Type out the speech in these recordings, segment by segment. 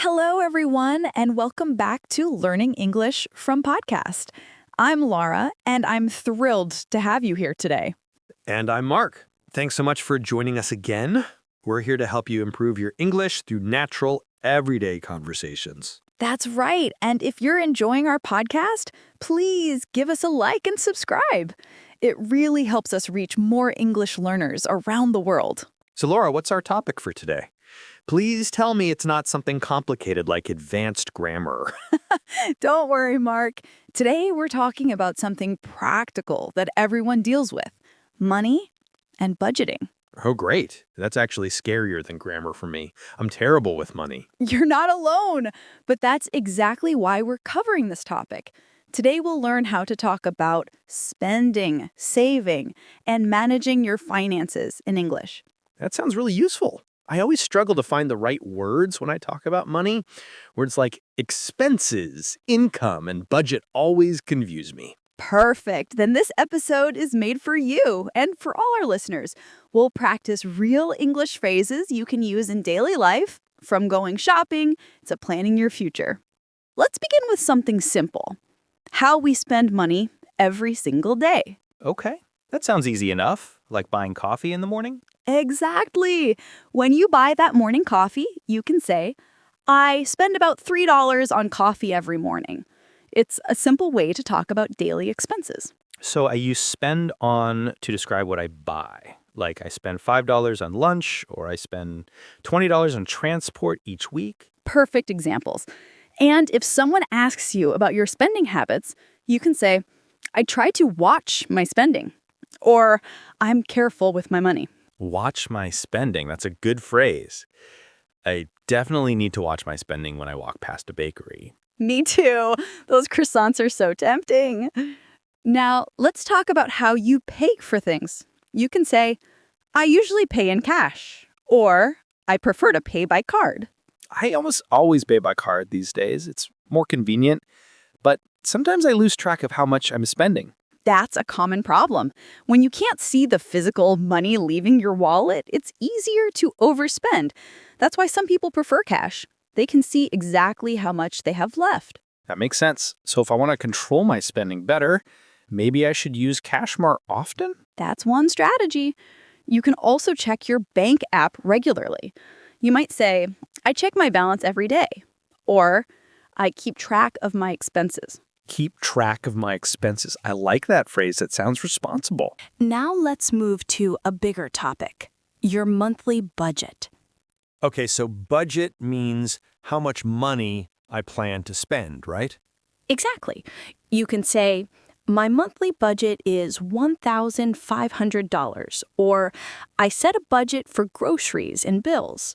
Hello, everyone, and welcome back to Learning English from Podcast. I'm Laura, and I'm thrilled to have you here today. And I'm Mark. Thanks so much for joining us again. We're here to help you improve your English through natural, everyday conversations. That's right. And if you're enjoying our podcast, please give us a like and subscribe. It really helps us reach more English learners around the world. So, Laura, what's our topic for today? Please tell me it's not something complicated like advanced grammar. Don't worry, Mark. Today we're talking about something practical that everyone deals with: money and budgeting. Oh, great. That's actually scarier than grammar for me. I'm terrible with money. You're not alone, but that's exactly why we're covering this topic. Today we'll learn how to talk about spending, saving, and managing your finances in English. That sounds really useful. I always struggle to find the right words when I talk about money. Words like expenses, income, and budget always confuse me. Perfect. Then this episode is made for you and for all our listeners. We'll practice real English phrases you can use in daily life, from going shopping to planning your future. Let's begin with something simple: how we spend money every single day. Okay, that sounds easy enough, like buying coffee in the morning. Exactly. When you buy that morning coffee, you can say, "I spend about $3 on coffee every morning." It's a simple way to talk about daily expenses. So I use spend on to describe what I buy. Like I spend $5 on lunch, or I spend $20 on transport each week. Perfect examples. And if someone asks you about your spending habits, you can say, "I try to watch my spending," or "I'm careful with my money." Watch my spending. That's a good phrase. I definitely need to watch my spending when I walk past a bakery. Me too. Those croissants are so tempting. Now, let's talk about how you pay for things. You can say, "I usually pay in cash," or "I prefer to pay by card." I almost always pay by card these days. It's more convenient, but sometimes I lose track of how much I'm spending. That's a common problem. When you can't see the physical money leaving your wallet, it's easier to overspend. That's why some people prefer cash. They can see exactly how much they have left. That makes sense. So if I want to control my spending better, maybe I should use cash more often? That's one strategy. You can also check your bank app regularly. You might say, "I check my balance every day," or "I keep track of my expenses." Keep track of my expenses. I like that phrase. That sounds responsible. Now let's move to a bigger topic: your monthly budget. Okay, so budget means how much money I plan to spend, right? Exactly. You can say, "My monthly budget is $1,500, or "I set a budget for groceries and bills."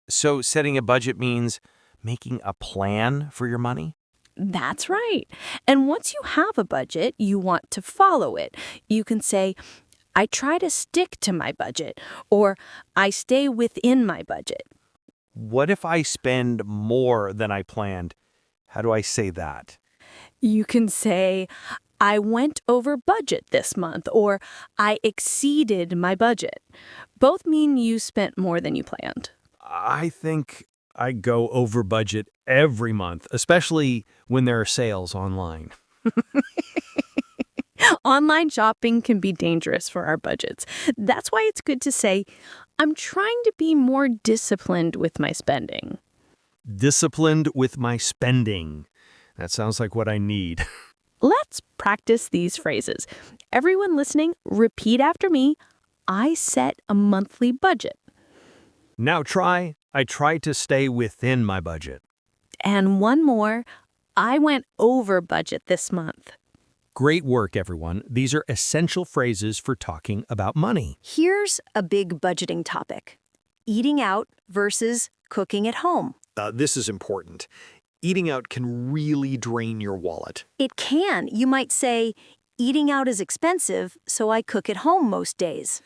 So setting a budget means making a plan for your money? That's right. And once you have a budget, you want to follow it. You can say, "I try to stick to my budget," or "I stay within my budget." What if I spend more than I planned? How do I say that? You can say, "I went over budget this month," or "I exceeded my budget." Both mean you spent more than you planned. I think I go over budget every month, especially when there are sales online. Online shopping can be dangerous for our budgets. That's why it's good to say, "I'm trying to be more disciplined with my spending." Disciplined with my spending. That sounds like what I need. Let's practice these phrases. Everyone listening, repeat after me. I set a monthly budget. Now I try to stay within my budget. And one more. I went over budget this month. Great work, everyone. These are essential phrases for talking about money. Here's a big budgeting topic: eating out versus cooking at home. This is important. Eating out can really drain your wallet. It can. You might say, "Eating out is expensive, so I cook at home most days."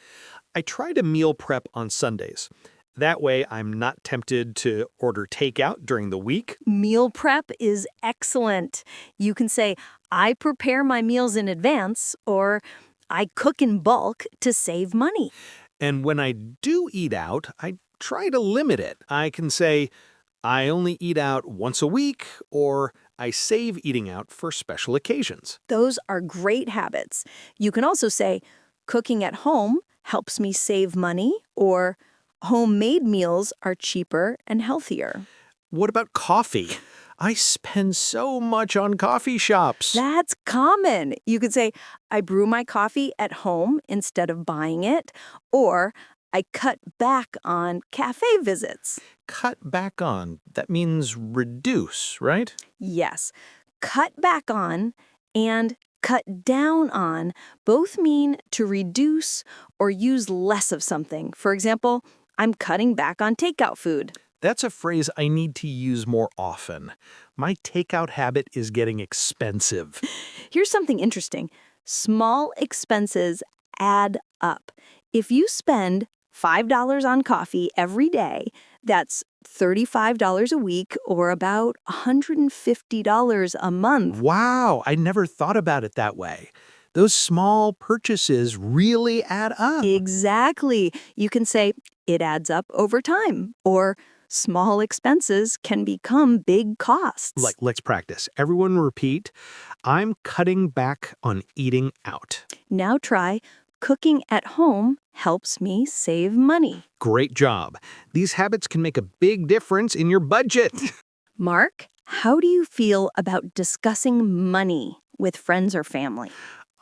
I try to meal prep on Sundays. That way, I'm not tempted to order takeout during the week. Meal prep is excellent. You can say, "I prepare my meals in advance," or "I cook in bulk to save money." And when I do eat out, I try to limit it. I can say, I only eat out once a week, or I save eating out for special occasions. Those are great habits. You can also say, cooking at home helps me save money, or homemade meals are cheaper and healthier. What about coffee? I spend so much on coffee shops. That's common. You could say, I brew my coffee at home instead of buying it, or I cut back on cafe visits. Cut back on. That means reduce, right? Yes, cut back on and cut down on both mean to reduce or use less of something. For example, I'm cutting back on takeout food. That's a phrase I need to use more often. My takeout habit is getting expensive. Here's something interesting. Small expenses add up. If you spend $5 on coffee every day, that's $35 a week or about $150 a month. Wow, I never thought about it that way. Those small purchases really add up. Exactly. You can say it adds up over time, or small expenses can become big costs. Let's practice. Everyone repeat, I'm cutting back on eating out. Now try, cooking at home helps me save money. Great job. These habits can make a big difference in your budget. Mark, how do you feel about discussing money with friends or family?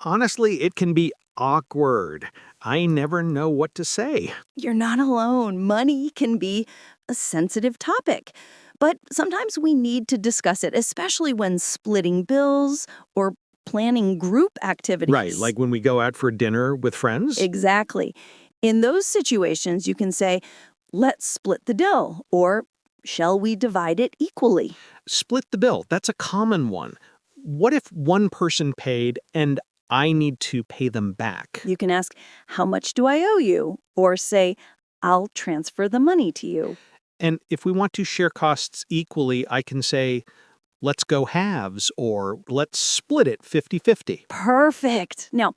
Honestly, it can be awkward. I never know what to say. You're not alone. Money can be a sensitive topic. But sometimes we need to discuss it, especially when splitting bills or planning group activities. Right, like when we go out for dinner with friends? Exactly. In those situations, you can say, let's split the bill, or shall we divide it equally? Split the bill. That's a common one. What if one person paid and I need to pay them back? You can ask, how much do I owe you? Or say, I'll transfer the money to you. And if we want to share costs equally, I can say, let's go halves, or let's split it 50-50. Perfect. Now,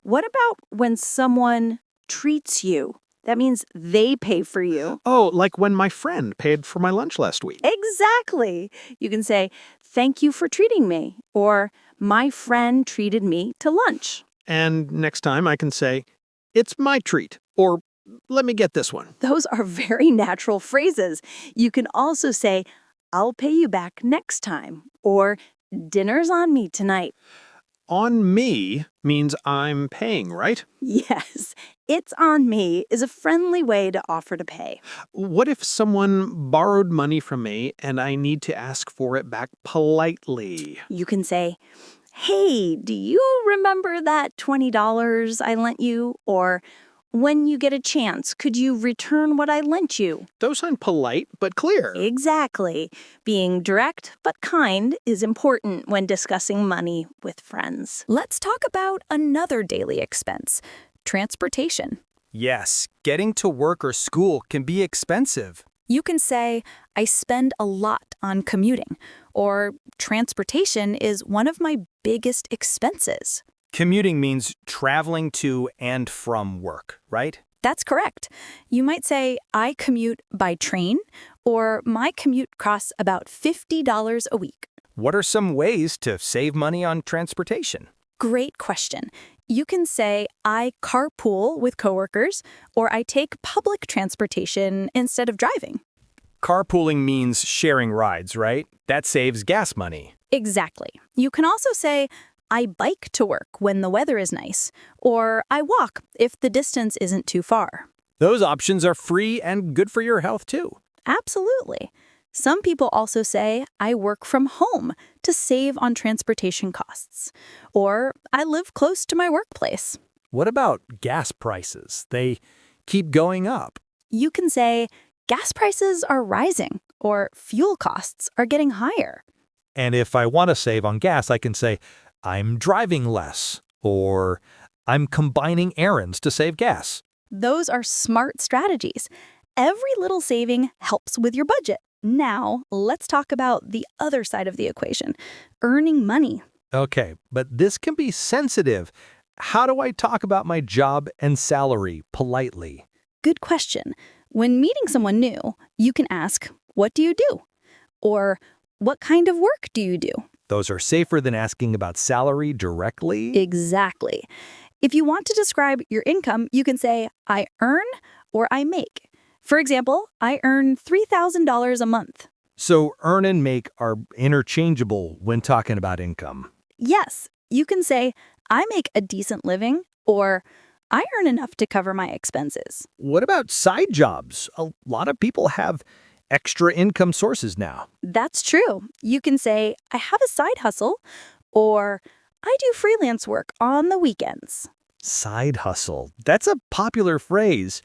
what about when someone treats you? That means they pay for you. Oh, like when my friend paid for my lunch last week. Exactly. You can say, thank you for treating me, or my friend treated me to lunch. And next time I can say, it's my treat, or let me get this one. Those are very natural phrases. You can also say, I'll pay you back next time, or dinner's on me tonight. On me means I'm paying, right? Yes, it's on me is a friendly way to offer to pay. What if someone borrowed money from me and I need to ask for it back politely? You can say, hey, do you remember that $20 I lent you? Or when you get a chance, could you return what I lent you? Those sound polite, but clear. Exactly. Being direct but kind is important when discussing money with friends. Let's talk about another daily expense, transportation. Yes, getting to work or school can be expensive. You can say, I spend a lot on commuting, or transportation is one of my biggest expenses. Commuting means traveling to and from work, right? That's correct. You might say, I commute by train, or my commute costs about $50 a week. What are some ways to save money on transportation? Great question. You can say, I carpool with coworkers, or I take public transportation instead of driving. Carpooling means sharing rides, right? That saves gas money. Exactly. You can also say, I bike to work when the weather is nice, or I walk if the distance isn't too far. Those options are free and good for your health, too. Absolutely. Some people also say, I work from home to save on transportation costs, or I live close to my workplace. What about gas prices? They keep going up. You can say, gas prices are rising, or fuel costs are getting higher. And if I want to save on gas, I can say, I'm driving less, or I'm combining errands to save gas. Those are smart strategies. Every little saving helps with your budget. Now, let's talk about the other side of the equation, earning money. Okay, but this can be sensitive. How do I talk about my job and salary politely? Good question. When meeting someone new, you can ask, what do you do? Or what kind of work do you do? Those are safer than asking about salary directly. Exactly. If you want to describe your income, you can say, I earn or I make. For example, I earn $3,000 a month. So earn and make are interchangeable when talking about income. Yes, you can say, I make a decent living, or I earn enough to cover my expenses. What about side jobs? A lot of people have extra income sources now. That's true. You can say, I have a side hustle, or I do freelance work on the weekends. Side hustle. That's a popular phrase.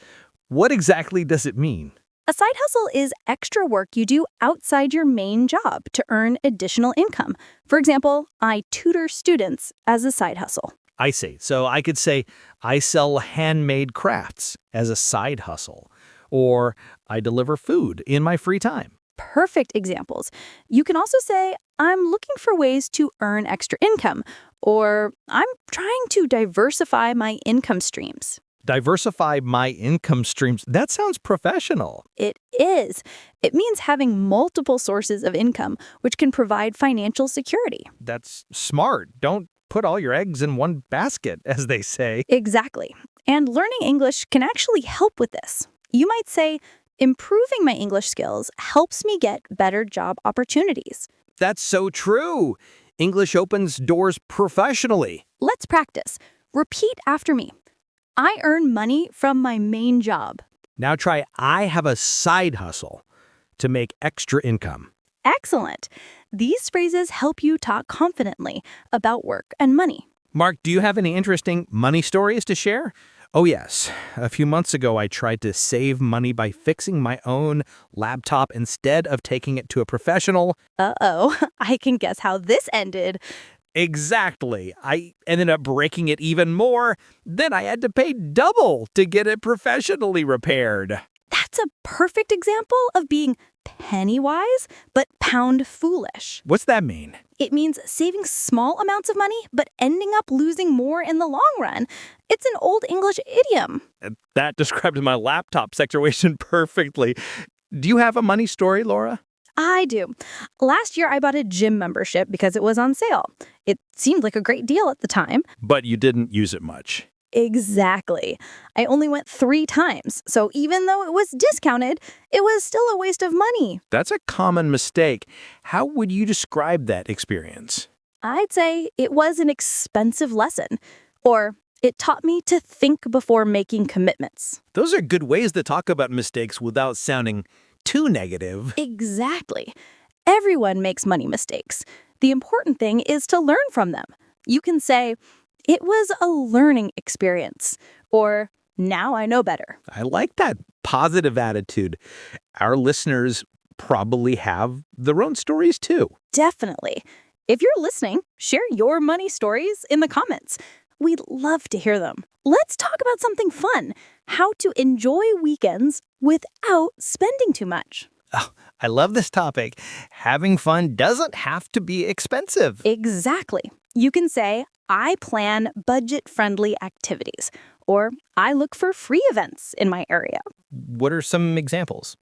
What exactly does it mean? A side hustle is extra work you do outside your main job to earn additional income. For example, I tutor students as a side hustle. I see. So I could say, I sell handmade crafts as a side hustle, or I deliver food in my free time. Perfect examples. You can also say, I'm looking for ways to earn extra income, or I'm trying to diversify my income streams. Diversify my income streams. That sounds professional. It is. It means having multiple sources of income, which can provide financial security. That's smart. Don't put all your eggs in one basket, as they say. Exactly. And learning English can actually help with this. You might say, improving my English skills helps me get better job opportunities. That's so true. English opens doors professionally. Let's practice. Repeat after me. I earn money from my main job. Now try, I have a side hustle to make extra income. Excellent. These phrases help you talk confidently about work and money. Mark, do you have any interesting money stories to share? Oh, yes. A few months ago, I tried to save money by fixing my own laptop instead of taking it to a professional. Uh-oh, I can guess how this ended. Exactly. I ended up breaking it even more. Then I had to pay double to get it professionally repaired. That's a perfect example of being penny wise, but pound foolish. What's that mean? It means saving small amounts of money, but ending up losing more in the long run. It's an old English idiom. That describes my laptop situation perfectly. Do you have a money story, Laura? I do. Last year, I bought a gym membership because it was on sale. It seemed like a great deal at the time. But you didn't use it much. Exactly. I only went 3 times, so even though it was discounted, it was still a waste of money. That's a common mistake. How would you describe that experience? I'd say it was an expensive lesson, or it taught me to think before making commitments. Those are good ways to talk about mistakes without sounding too negative. Exactly. Everyone makes money mistakes. The important thing is to learn from them. You can say, it was a learning experience, or now I know better. I like that positive attitude. Our listeners probably have their own stories too. Definitely. If you're listening, share your money stories in the comments. We'd love to hear them. Let's talk about something fun, how to enjoy weekends without spending too much. Oh, I love this topic. Having fun doesn't have to be expensive. Exactly. You can say, I plan budget-friendly activities, or I look for free events in my area. What are some examples?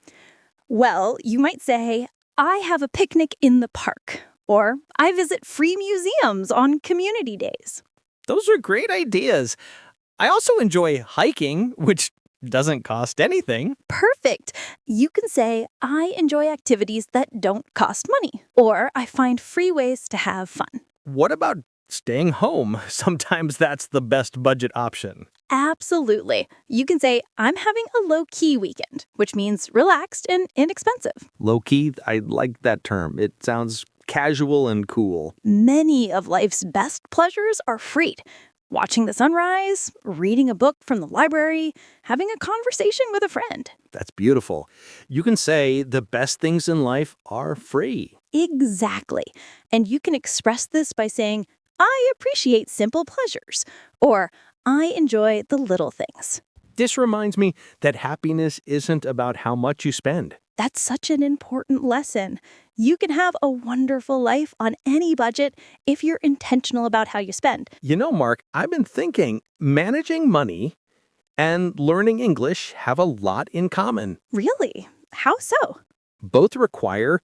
Well, you might say, I have a picnic in the park, or I visit free museums on community days. Those are great ideas. I also enjoy hiking, which doesn't cost anything. Perfect. You can say, I enjoy activities that don't cost money, or I find free ways to have fun. What about staying home? Sometimes that's the best budget option. Absolutely. You can say, I'm having a low-key weekend, which means relaxed and inexpensive. Low-key, I like that term. It sounds casual and cool. Many of life's best pleasures are free. Watching the sunrise, reading a book from the library, having a conversation with a friend. That's beautiful. You can say the best things in life are free. Exactly. And you can express this by saying, I appreciate simple pleasures, or I enjoy the little things. This reminds me that happiness isn't about how much you spend. That's such an important lesson. You can have a wonderful life on any budget if you're intentional about how you spend. You know, Mark, I've been thinking managing money and learning English have a lot in common. Really? How so? Both require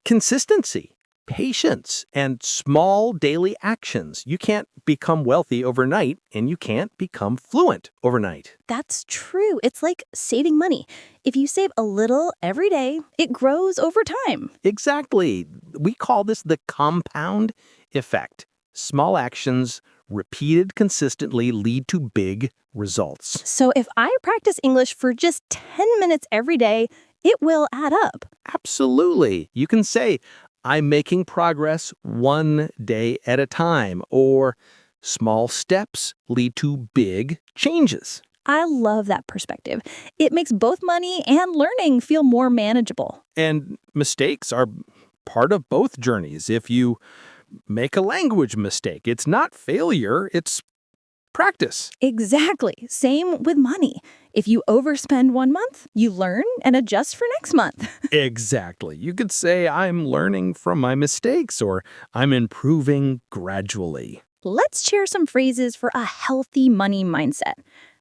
consistency, patience, and small daily actions. You can't become wealthy overnight, and you can't become fluent overnight. That's true. It's like saving money. If you save a little every day, it grows over time. Exactly. We call this the compound effect. Small actions repeated consistently lead to big results. So if I practice English for just 10 minutes every day, it will add up. Absolutely. You can say, I'm making progress one day at a time, or small steps lead to big changes. I love that perspective. It makes both money and learning feel more manageable. And mistakes are part of both journeys. If you make a language mistake, it's not failure, it's practice. Exactly. Same with money. If you overspend one month, you learn and adjust for next month. Exactly. You could say, I'm learning from my mistakes, or I'm improving gradually. Let's share some phrases for a healthy money mindset.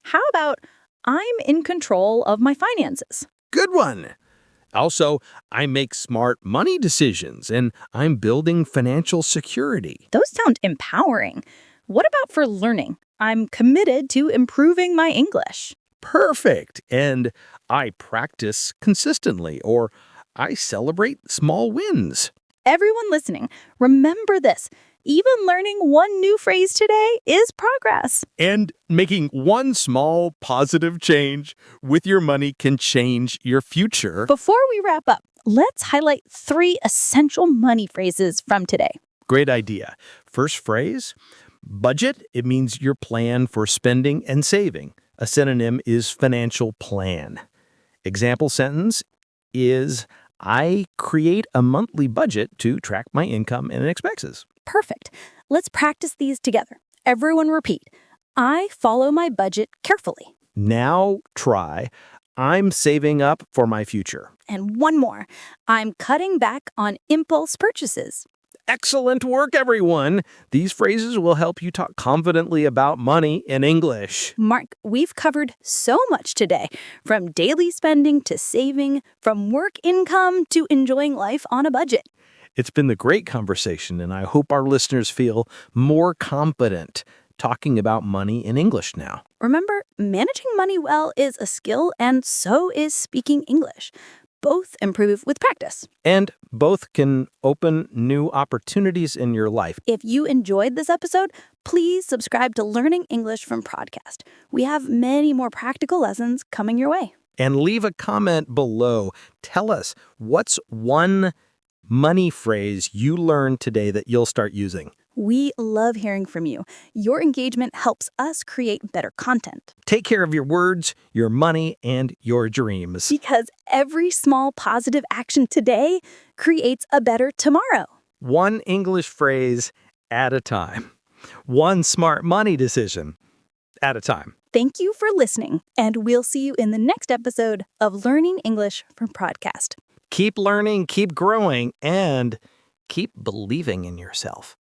How about, I'm in control of my finances? Good one. Also, I make smart money decisions, and I'm building financial security. Those sound empowering. What about for learning? I'm committed to improving my English. Perfect. And I practice consistently, or I celebrate small wins. Everyone listening, remember this. Even learning one new phrase today is progress. And making one small positive change with your money can change your future. Before we wrap up, let's highlight 3 essential money phrases from today. Great idea. First phrase, budget. It means your plan for spending and saving. A synonym is financial plan. Example sentence is, I create a monthly budget to track my income and expenses. Perfect. Let's practice these together. Everyone repeat. I follow my budget carefully. Now try, I'm saving up for my future. And one more. I'm cutting back on impulse purchases. Excellent work, everyone. These phrases will help you talk confidently about money in English. Mark, we've covered so much today, from daily spending to saving, from work income to enjoying life on a budget. It's been a great conversation, and I hope our listeners feel more confident talking about money in English now. Remember, managing money well is a skill, and so is speaking English. Both improve with practice. And both can open new opportunities in your life. If you enjoyed this episode, please subscribe to Learning English from Podcast. We have many more practical lessons coming your way. And leave a comment below. Tell us, what's one money phrase you learned today that you'll start using? We love hearing from you. Your engagement helps us create better content. Take care of your words, your money, and your dreams. Because every small positive action today creates a better tomorrow. One English phrase at a time. One smart money decision at a time. Thank you for listening, and we'll see you in the next episode of Learning English from Podcast. Keep learning, keep growing, and keep believing in yourself.